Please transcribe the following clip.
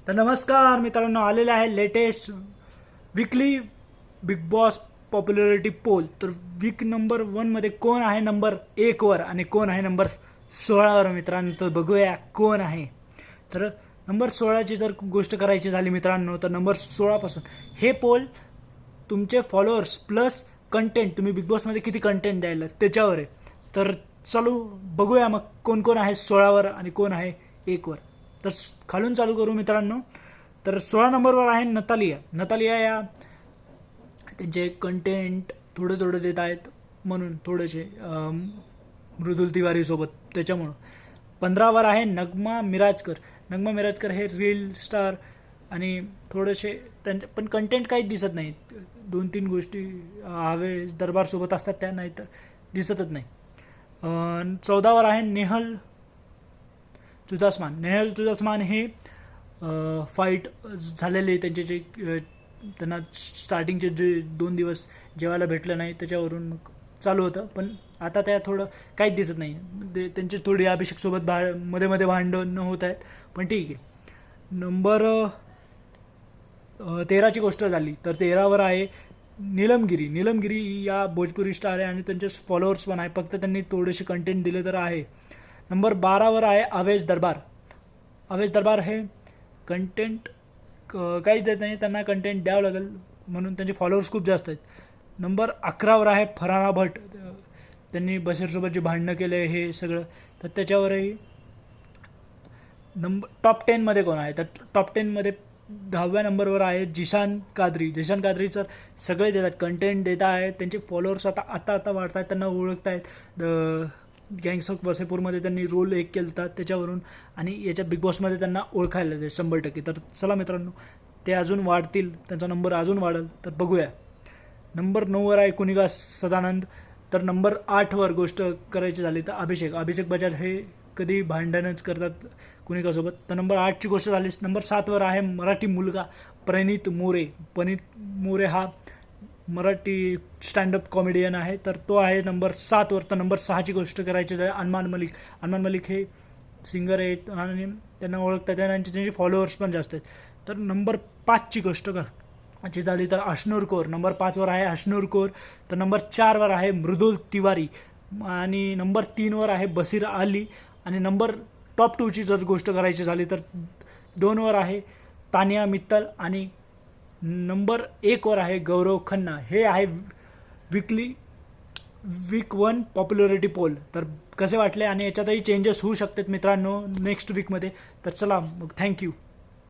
तर नमस्कार मित्रांनो, आलेले आहे latest weekly Bigg Boss popularity poll. तर वीक नंबर 1मध्ये कोण आहे नंबर 1वर आणि कोण आहे नंबर 16वर मित्रांनो. तर बघूया कोण आहे. तर नंबर 16ची जर गोष्ट करायची झाली मित्रांनो, तर नंबर 16पासून हे पोल तुमचे फॉलोअर्स प्लस कंटेंट, तुम्ही बिग बॉसमध्ये किती कंटेंट द्यायला त्याच्यावर आहे. तर चालू बघूया मग कोण कोण आहे 16वर आणि कोण आहे 1वर. तर खालून चालू करू मित्रांनो. तर 16 नंबरवर आहे नतालिया. नतालिया या त्यांचे कंटेंट थोडे थोडे देत आहेत म्हणून थोडेसे मृदुल तिवारीसोबत त्याच्यामुळं. 15वर आहे नगमा मिराजकर. नगमा मिराजकर हे रील स्टार आणि थोडेसे त्यांचे पण कंटेंट काहीच दिसत नाही. 2-3 गोष्टी हवे दरबारसोबत असतात त्या, नाही तर दिसतच नाही. 14वर आहे नेहल चुदास्मान. नेहल चुदास्मान हे फाईट झालेले त्यांचे जे त्यांना स्टार्टिंगचे जे 2 दिवस जेवायला भेटलं नाही त्याच्यावरून मग चालू होतं, पण आता त्या थोडं काहीच दिसत नाही. त्यांची थोडी अभिषेकसोबत मध्ये मध्ये भांडणं होत आहेत, पण ठीक आहे. नंबर 13ची गोष्ट झाली तर 13वर आहे नीलमगिरी. नीलमगिरी या भोजपुरी स्टार आहे आणि त्यांचे फॉलोअर्स पण आहे, फक्त त्यांनी थोडेसे कंटेंट दिले तर आहे. नंबर 12वर आहे अवेश दरबार. अवेश दरबार हे कंटेंट काहीच देत नाही, त्यांना कंटेंट द्यावं लागेल म्हणून त्यांचे फॉलोअर्स खूप जास्त आहेत. नंबर 11वर आहे फराना भट. त्यांनी बशीरसोबत जे भांडणं केले हे सगळं, तर त्याच्यावरही टॉप 10मध्ये कोण आहे, तर टॉप 10मध्ये 10व्या नंबरवर आहे जिशान कादरी. जिशान कादरी सर सगळे देतात, कंटेंट देत आहेत, त्यांचे फॉलोअर्स आता आता आता वाढत आहेत, त्यांना ओळखत आहेत. गँग्स ऑफ वसेपूरमध्ये त्यांनी रोल एक केला होता त्याच्यावरून, आणि याच्या बिग बॉसमध्ये त्यांना ओळखायला ते 100%. तर चला मित्रांनो, ते अजून वाढतील, त्यांचा नंबर अजून वाढेल, तर बघूया. नंबर 9वर आहे कुनिका सदानंद. तर नंबर 8वर गोष्ट करायची झाली तर अभिषेक बजाज हे कधी भांडणच करतात कुनिकासोबत. तर नंबर 8ची गोष्ट झाली. नंबर 7वर आहे मराठी मुलगा प्रणित मोरे. प्रणित मोरे हा मराठी स्टँडअप कॉमेडियन आहे, तर तो आहे नंबर 7वर. तर नंबर 6ची गोष्ट करायची झाली अनमान मलिक. अनमान मलिक हे सिंगर आहेत आणि त्यांना ओळखतात, त्यांचे फॉलोअर्स पण जास्त आहेत. तर नंबर 5ची गोष्ट करायची झाली तर अश्नूर कौर. नंबर 5वर आहे अश्नूर कौर. तर नंबर 4वर आहे मृदुल तिवारी आणि नंबर 3वर आहे बशीर अली. आणि नंबर टॉप 2ची जर गोष्ट करायची झाली तर 2वर आहे तानिया मित्तल आणि नंबर 1वर आहे गौरव खन्ना. हे आहे वीक 1 पॉप्युलरिटी पोल. तर कसे वाटले, आणि याच्यातही चेंजेस होऊ शकतात मित्रांनो नेक्स्ट वीकमध्ये. तर चला मग, थँक्यू.